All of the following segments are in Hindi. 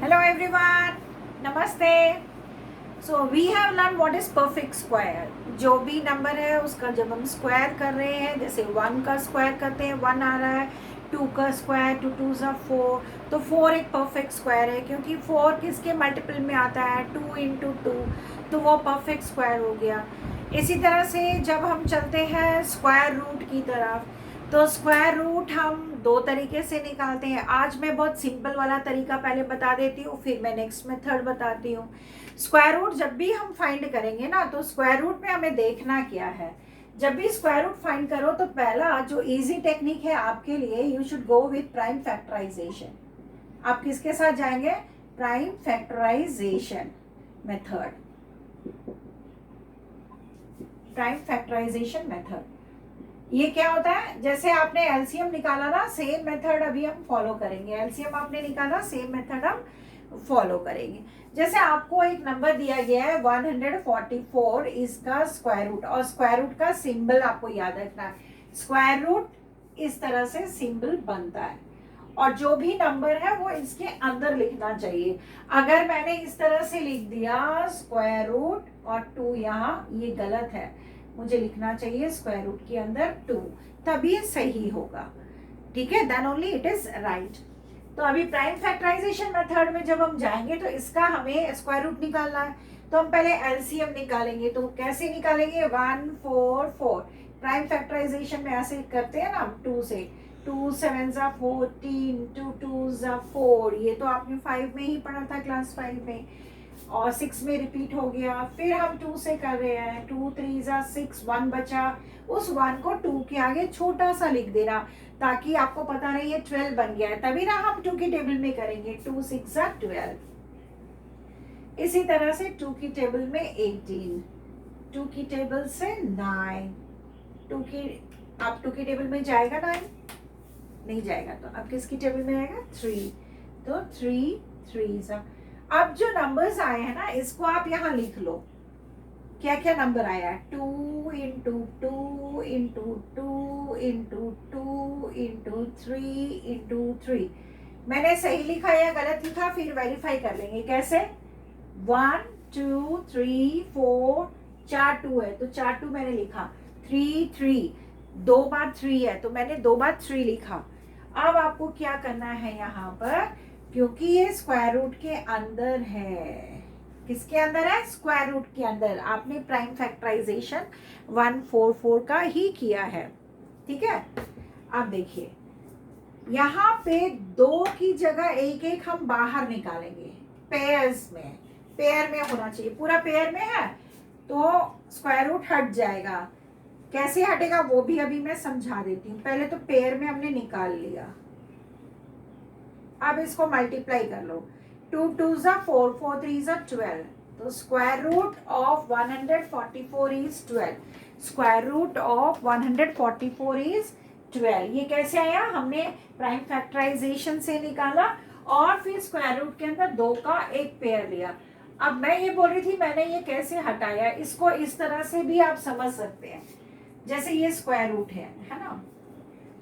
Hello everyone, Namaste. So we have learned what is perfect square. जो भी नंबर है उसका जब हम स्क्वायर कर रहे हैं, जैसे 1 का स्क्वायर करते हैं 1 आ रहा है, 2 का स्क्वायर 2 2 ज़ा 4, तो 4 एक परफेक्ट स्क्वायर है क्योंकि 4 किसके मल्टीपल में आता है 2 इंटू 2, तो वो परफेक्ट स्क्वायर हो गया। इसी तरह से जब हम चलते हैं स्क्वायर रूट की तरफ, तो स्क्वायर रूट हम दो तरीके से निकालते हैं। आज मैं बहुत सिंपल वाला तरीका पहले बता देती हूँ, फिर मैं नेक्स्ट मेथड बताती हूँ। स्क्वायर रूट जब भी हम फाइंड करेंगे ना, तो स्क्वायर रूट में हमें देखना क्या है। जब भी स्क्वायर रूट फाइंड करो तो पहला जो इजी टेक्निक है आपके लिए, you should go with prime factorisation. आप किसके साथ जाएंगे? Prime factorisation method. Prime factorisation method ये क्या होता है? जैसे आपने एलसीएम निकाला ना, सेम मेथड अभी हम फॉलो करेंगे। एलसीएम आपने निकाला, सेम मेथड हम फॉलो करेंगे। जैसे आपको एक नंबर दिया गया है 144, इसका स्क्वायर रूट, और स्क्वायर रूट का सिंबल आपको याद रखना है। स्क्वायर रूट इस तरह से सिंबल बनता है, और जो भी नंबर है वो इसके अंदर लिखना चाहिए। अगर मैंने इस तरह से लिख दिया स्क्वायर रूट और 2 यहाँ, ये गलत है। मुझे लिखना चाहिए स्क्वायर रूट के अंदर 2, तभी सही होगा। ठीक है, then only it is right. तो अभी प्राइम फैक्टराइजेशन मेथड में जब हम जाएंगे तो इसका हमें स्क्वायर रूट निकालना है, तो हम पहले एलसीएम निकालेंगे। तो कैसे निकालेंगे? 144 प्राइम फैक्टराइजेशन में ऐसे करते हैं ना, 2 से 2 7 ज़ा 14, 2 2 ज़ा 4, ये तो आपने 5 में ही पढ़ा था, क्लास 5 में, और 6 में रिपीट हो गया। फिर हम 2 से कर रहे हैं, 2 3 ज़ा 6, 1 बचा, उस 1 को 2 के आगे छोटा सा लिख देना, ताकि आपको पता नहीं ये 12 बन गया है, तभी ना हम 2 की टेबल में करेंगे। 2 6 ज़ा 12। इसी तरह से 2 की टेबल में 18, 2 की टेबल से 9, 2 की, आप 2 की टेबल में जाएगा 9? नहीं जाएगा, तो अब किसकी टेबल में आएगा? 3, तो 3 3 ज़ा। अब जो नंबर्स आए हैं ना, इसको आप यहाँ लिख लो। क्या क्या नंबर आया है? 2 into 2 into 2 into 2 into 3 into 3। मैंने सही लिखा या गलत लिखा, फिर वेरीफाई कर लेंगे। कैसे? 1 2 3 4, 4 2 है तो 4 2 मैंने लिखा। 3 3, 2 बार 3 है तो मैंने 2 बार 3 लिखा। अब आपको क्या करना है यहाँ पर, क्योंकि ये स्क्वायर रूट के अंदर है। किसके अंदर है? स्क्वायर रूट के अंदर। आपने प्राइम फैक्टराइजेशन 144 का ही किया है। ठीक है, अब देखिए यहाँ पे 2 की जगह एक एक हम बाहर निकालेंगे। पेयर्स में, पेयर में होना चाहिए, पूरा पेयर में है तो स्क्वायर रूट हट जाएगा। कैसे हटेगा वो भी अभी मैं समझा देती हूँ। पहले तो पेयर में हमने निकाल लिया, अब इसको मल्टीप्लाई कर लो। 2 2 ज़ा 4, 4 3 ज़ा 12, तो square root of 144 is 12। Square root of 144 is 12। ये कैसे आया? हमने प्राइम फैक्टराइजेशन से निकाला और फिर स्क्वायर रूट के अंदर 2 का एक पेयर लिया। अब मैं ये बोल रही थी मैंने ये कैसे हटाया, इसको इस तरह से भी आप समझ सकते हैं। जैसे ये स्क्वायर रूट है ना,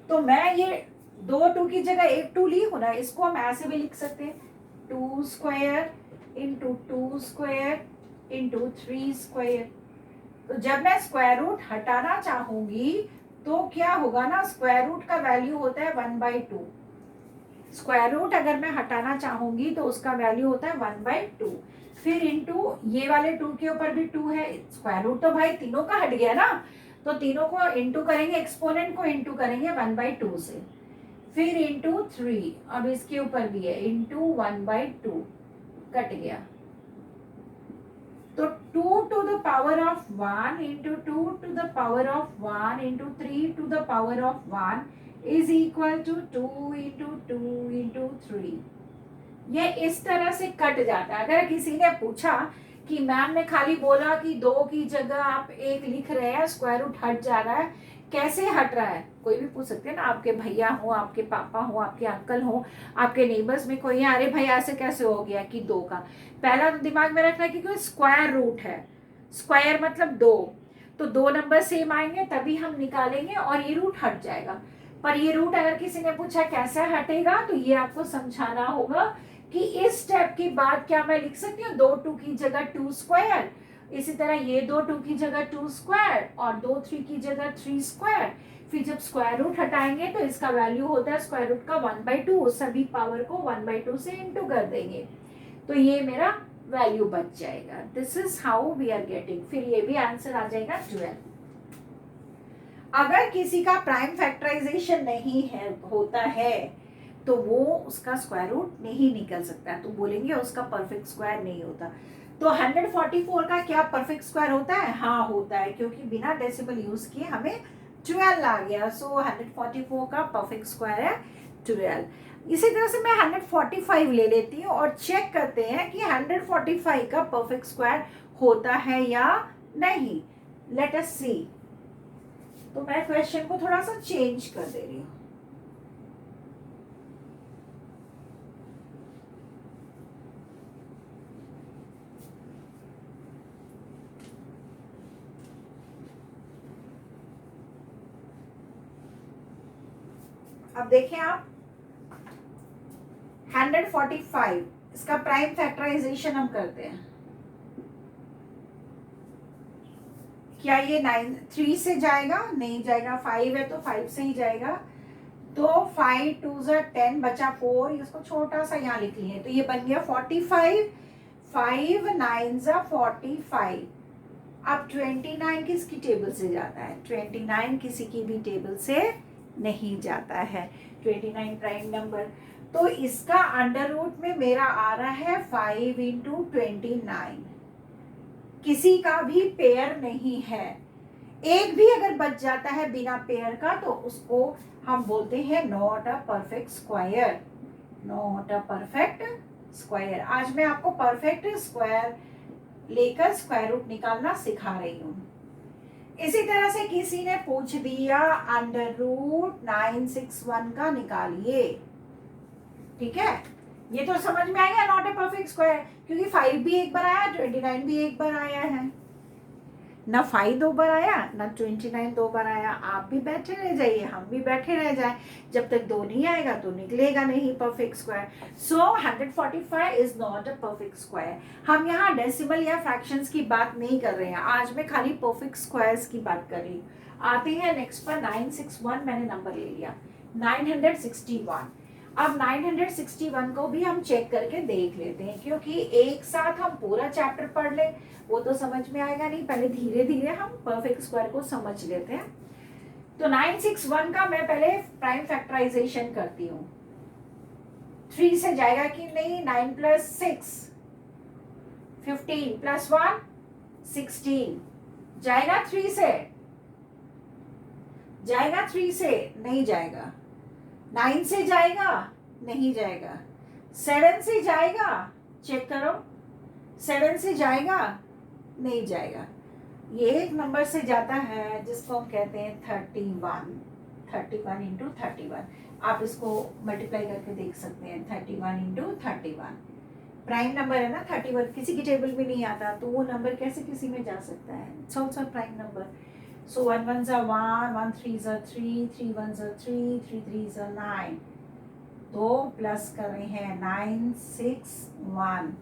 तो मैं ये 2 2 की जगह एक 2 ली हूं ना, इसको हम ऐसे भी लिख सकते हैं, 2 square into 2 square into 3 square. तो जब मैं स्क्वायर रूट हटाना चाहूंगी तो क्या होगा ना, स्क्वायर रूट का वैल्यू होता है 1/2। स्क्वायर रूट अगर मैं हटाना चाहूंगी तो उसका वैल्यू होता है 1/2। फिर इंटू ये वाले 2 के ऊपर भी 2 है, स्क्वायर रूट तो भाई तीनों का हट गया ना, तो तीनों को इंटू करेंगे, एक्सपोनेंट को इंटू करेंगे 1/2 से। फिर इंटू 3, अब इसके ऊपर भी है, इंटू 1/2, कट गया। तो 2 to the power of 1 into 2 to the power of 1 into 3 to the power of 1 is equal to 2 into 2 into 3। ये इस तरह से कट जाता है। अगर किसी ने पूछा कि मैम ने खाली बोला कि 2 की जगह आप 1 लिख रहे हैं, स्क्वायर रूट हट जा रहा है, कैसे हट रहा है? कोई भी पूछ सकते हैं ना, आपके भैया हो, आपके पापा हो, आपके अंकल हो, आपके नेबर्स में कोई है, अरे भैया ऐसे कैसे हो गया कि 2 का। पहला तो दिमाग में रखना है कि कोई स्क्वायर रूट है, स्क्वायर मतलब 2, तो 2 नंबर सेम आएंगे तभी हम निकालेंगे और ये रूट हट जाएगा। पर ये रूट अगर किसी ने पूछा कैसे हटेगा, तो ये आपको समझाना होगा कि इस स्टेप के बाद क्या मैं लिख सकती हूँ 2 2 की जगह 2 स्क्वायर, इसी तरह ये 2 2 की जगह 2 स्क्वायर और 2 3 की जगह 3 स्क्वायर। फिर जब स्क्वायर रूट हटाएंगे तो इसका वैल्यू होता है स्क्वायर रूट का 1/2, सभी पावर को 1/2 से इंटू कर देंगे तो ये मेरा वैल्यू बच जाएगा। This is how we are getting. फिर ये भी आंसर आ जाएगा 12। अगर किसी का प्राइम फैक्टराइजेशन नहीं है होता है तो वो उसका स्क्वायर रूट नहीं निकल सकता, तो बोलेंगे उसका परफेक्ट स्क्वायर नहीं होता। तो 144 का क्या परफेक्ट स्क्वायर होता है? हाँ होता है, क्योंकि बिना डेसिमल यूज किए हमें 12 आ गया। सो 144 का परफेक्ट स्क्वायर है 12। इसी तरह से मैं 145 ले लेती हूँ और चेक करते हैं कि 145 का परफेक्ट स्क्वायर होता है या नहीं। लेट अस सी। तो मैं क्वेश्चन को थोड़ा सा चेंज कर दे रही हूँ। अब देखें आप 145 इसका प्राइम फैक्टराइजेशन हम करते हैं। क्या ये 3 से जाएगा? नहीं जाएगा। 5 है तो 5 से ही जाएगा। तो 5 2 10 बचा 4, इसको छोटा सा यहाँ लिख लिए तो ये बन गया 45। 5 9 45। अब 29 किसकी टेबल से जाता है? 29 किसी की भी टेबल से नहीं जाता है। 29 प्राइम नंबर। तो इसका अंडर रूट में मेरा आ रहा है 5 × 29। किसी का भी पेयर नहीं है। एक भी अगर बच जाता है बिना पेयर का तो उसको हम बोलते हैं not a perfect square. Not a perfect square. आज मैं आपको परफेक्ट स्क्वायर लेकर स्क्वायर रूट निकालना सिखा रही हूँ। इसी तरह से किसी ने पूछ दिया अंडर रूट 961 का निकालिए। ठीक है, ये तो समझ में आएगा नॉट ए परफेक्ट स्क्वायर, क्योंकि 5 भी एक बार आया, 29 भी एक बार आया है। ना 5 2 बार आया, ना 29 2 बार आया। आप भी बैठे रह जाइए, हम भी बैठे रह जाए, जब तक 2 नहीं आएगा तो निकलेगा नहीं perfect square. So 145 is not a perfect square. हम यहाँ डेसिमल या फ्रैक्शंस की बात नहीं कर रहे हैं, आज मैं खाली परफेक्ट स्क्वायर्स की बात कर रही हूँ। आते हैं नेक्स्ट पर 961। मैंने नंबर ले लिया 961। अब 961 को भी हम चेक करके देख लेते हैं, क्योंकि एक साथ हम पूरा चैप्टर पढ़ ले वो तो समझ में आएगा नहीं। पहले धीरे धीरे हम परफेक्ट स्क्वायर को समझ लेते हैं। तो 961 का मैं पहले प्राइम फैक्टराइजेशन करती हूँ। 3 से जाएगा कि नहीं? 9 + 6 15 + 1 16 जाएगा 3 से? जाएगा 3 से? नहीं जाएगा। 9 से जाएगा? नहीं जाएगा। 7 से जाएगा? चेक करो। 7 से जाएगा? नहीं जाएगा। ये एक नंबर से जाता है जिसको हम कहते हैं 31। 31 × 31। आप इसको मल्टीप्लाई करके देख सकते हैं। 31 × 31 प्राइम नंबर है ना। 31 किसी की टेबल में नहीं आता, तो वो नंबर कैसे किसी में जा सकता है? It's also prime number. सो 1 1 1, 1 3 3, 3 1 3, 3 3 9। तो प्लस कर रहे हैं 961।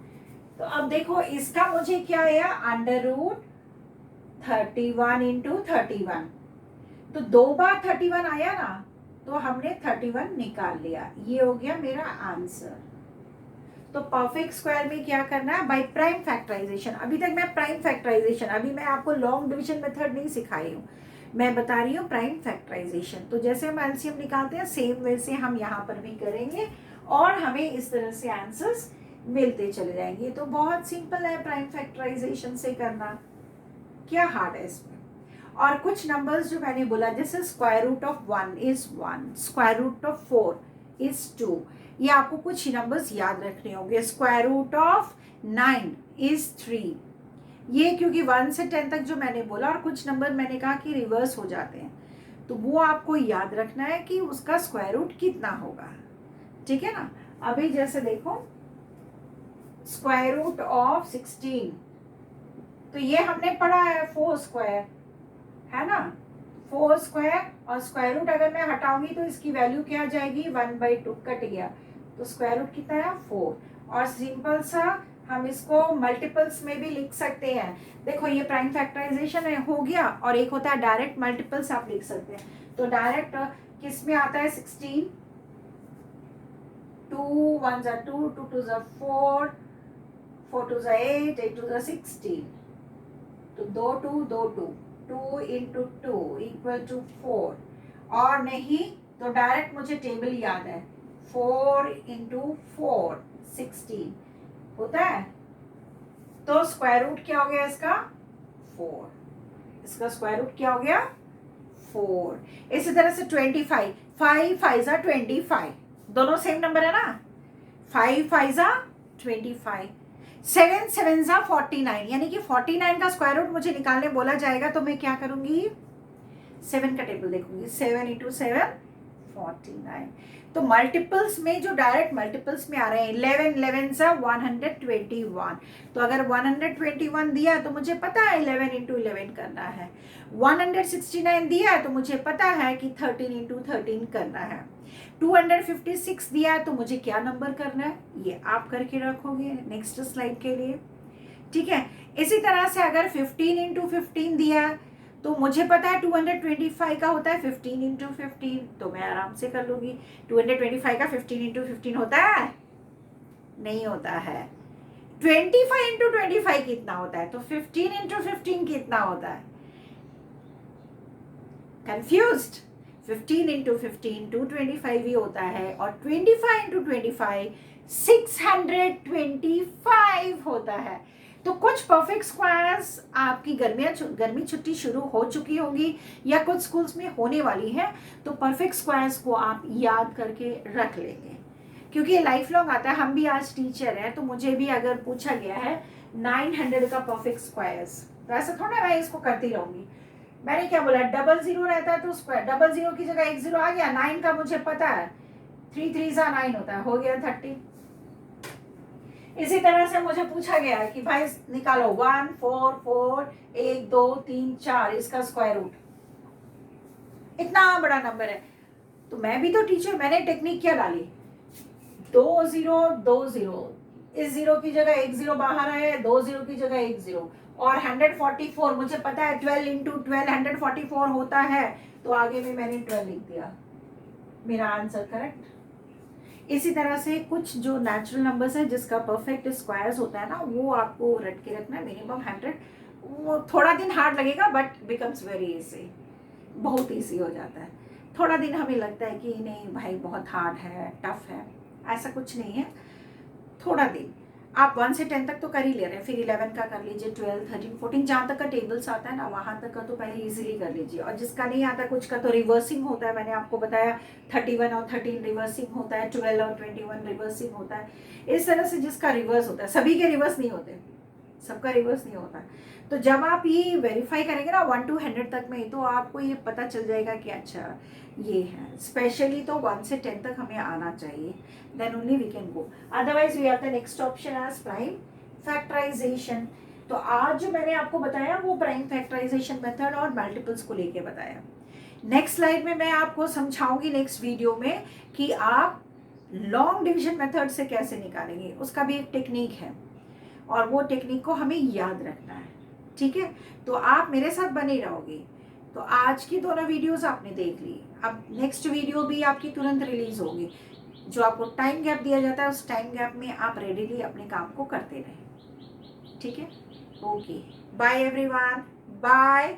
तो अब देखो इसका मुझे क्या आया? Under root 31 × 31। तो 2 बार 31 आया ना, तो हमने 31 निकाल लिया। ये हो गया मेरा आंसर। तो परफेक्ट स्क्वायर में क्या करना है? By prime factorisation. अभी तक मैं प्राइम फैक्टराइजेशन, अभी मैं आपको लॉन्ग डिवीजन मेथड नहीं सिखाई हूँ, मैं बता रही हूँ प्राइम फैक्टराइजेशन। तो जैसे हम एलसीएम निकालते हैं सेम वैसे हम यहाँ पर भी करेंगे और हमें इस तरह से आंसर्स मिलते चले जाएंगे। तो बहुत सिंपल है प्राइम फैक्टराइजेशन से करना, क्या हार्ड है इसमें। और कुछ नंबर्स जो मैंने बोला, जैसे square root of 1 is 1, square root of 4 is 2, ये आपको कुछ ही नंबर्स याद रखने होंगे। स्क्वायर रूट ऑफ 9 इज 3, ये क्योंकि 1 से 10 तक जो मैंने बोला, और कुछ नंबर मैंने कहा कि रिवर्स हो जाते हैं, तो वो आपको याद रखना है कि उसका स्क्वायर रूट कितना होगा। ठीक है ना। अभी जैसे देखो स्क्वायर रूट ऑफ 16, तो ये हमने पढ़ा है 4 स्क्वायर, है ना। 4 स्क्वायर और स्क्वायर रूट अगर मैं हटाऊंगी तो इसकी वैल्यू क्या आ जाएगी? 1/2 कट गया, तो स्क्वायर रूट कितना है? 4। और सिंपल सा हम इसको मल्टीपल्स में भी लिख सकते हैं। देखो ये प्राइम फैक्टराइजेशन है हो गया, और एक होता है डायरेक्ट मल्टीपल्स आप लिख सकते हैं। तो डायरेक्ट किस में आता है 16, 2 1 जा 2, 2 2 जा 4, 4 2 जा 8, 8 2 जा 16, तो 2 2 2 2, 2 इंटू 2 इक्वल टू 4, और नहीं तो डायरेक्ट मुझे टेबल याद है 4 इंटू 4 16 होता है। तो स्क्वायर रूट क्या हो गया इसका 4, इसका स्क्वायर रूट क्या हो गया 4। इसी तरह से 25, 5 5 जा 25, दोनों सेम नंबर है ना, 5 5 जा 25, 7 7 जा 49, यानी कि 49 का स्क्वायर रूट मुझे निकालने बोला जाएगा तो मैं क्या करूंगी 7 का टेबल देखूंगी, 7 इंटू 7 49। तो मल्टीपल्स में जो डायरेक्ट मल्टीपल्स में आ रहे हैं 11 11 सा 121, तो अगर 121 दिया तो मुझे पता है 11 इंटू 11 करना है, 169 दिया तो मुझे पता है कि 13 इंटू 13 करना है, 256 दिया तो मुझे क्या नंबर करना है ये आप करके रखोगे नेक्स्ट स्लाइड के लिए, ठीक है। इसी तरह से अगर 15 इंटू 15 दिया तो मुझे पता है 225 का होता है 15 इंटू 15, तो मैं आराम से कर लूंगी। 225 का 15 इंटू 15 होता है, नहीं होता है। 25 इंटू 25 कितना होता है, तो 15 इंटू 15 कितना होता है, कंफ्यूज्ड। 15 इंटू 15 225 ही होता है, और 25 इंटू 25 625 होता है। तो कुछ परफेक्ट स्क्वायर्स आपकी गर्मी छुट्टी शुरू हो चुकी होगी या कुछ स्कूल्स में होने वाली है, तो परफेक्ट स्क्वायर्स को आप याद करके रख लेंगे, क्योंकि लाइफ लॉन्ग आता है। हम भी आज टीचर हैं, तो मुझे भी अगर पूछा गया है 900 का परफेक्ट स्क्वायर्स, तो ऐसा थोड़ा मैं इसको करती रहूंगी। मैंने क्या बोला, 00 रहता है तो स्क्वायर, 00 की जगह 10 आ गया, 9 का मुझे पता है 3 3 सा 9 होता है, हो गया 30। इसी तरह से मुझे पूछा गया है कि भाई निकालो 1 4 4 1 2 3 4 इसका स्क्वायर रूट, इतना बड़ा नंबर है। तो मैं भी तो टीचर, मैंने टेक्निक क्या डाली, 2 0 2 0, इस 0 की जगह 1 0 बाहर आया, 2 0 की जगह 1 0, और 144 मुझे पता है 12 इंटू 12 144 होता है, तो आगे में मैंने 12 लिख दिया, मेरा आंसर करेक्ट। इसी तरह से कुछ जो नेचुरल नंबर्स हैं जिसका परफेक्ट स्क्वायर्स होता है ना, वो आपको रट के रखना है, मिनिमम 100। वो थोड़ा दिन हार्ड लगेगा बट बिकम्स वेरी इजी, बहुत इजी हो जाता है। थोड़ा दिन हमें लगता है कि नहीं भाई बहुत हार्ड है, टफ है, ऐसा कुछ नहीं है। थोड़ा दिन आप 1 से 10 तक तो कर ही ले रहे हैं, फिर 11 का कर लीजिए, 12 13 14 जहाँ तक का टेबल्स आता है ना वहाँ तक का तो पहले इजीली कर लीजिए। और जिसका नहीं आता कुछ का तो रिवर्सिंग होता है, मैंने आपको बताया 31 और 13 रिवर्सिंग होता है, 12 और 21 रिवर्सिंग होता है। इस तरह से जिसका रिवर्स होता है, सभी के रिवर्स नहीं होते, सबका रिवर्स नहीं होता। तो जब आप ये वेरीफाई करेंगे ना 1 to 100 तक में, तो आपको ये पता चल जाएगा कि अच्छा ये है। स्पेशली तो 1 से 10 तक हमें आना चाहिए, then only we can go, otherwise we have the next option as prime factorisation. तो आज जो मैंने आपको बताया वो प्राइम फैक्टराइजेशन मेथड और मल्टीपल्स को लेके बताया। नेक्स्ट स्लाइड में मैं आपको समझाऊंगी नेक्स्ट वीडियो में कि आप लॉन्ग डिवीजन मेथड से कैसे निकालेंगे, उसका भी एक टेक्निक है और वो टेक्निक को हमें याद रखना है, ठीक है। तो आप मेरे साथ बने रहोगे। तो आज की दोनों वीडियोस आपने देख ली, अब नेक्स्ट वीडियो भी आपकी तुरंत रिलीज होगी। जो आपको टाइम गैप दिया जाता है उस टाइम गैप में आप रेडीली अपने काम को करते रहें, ठीक है। Okay, bye everyone, bye.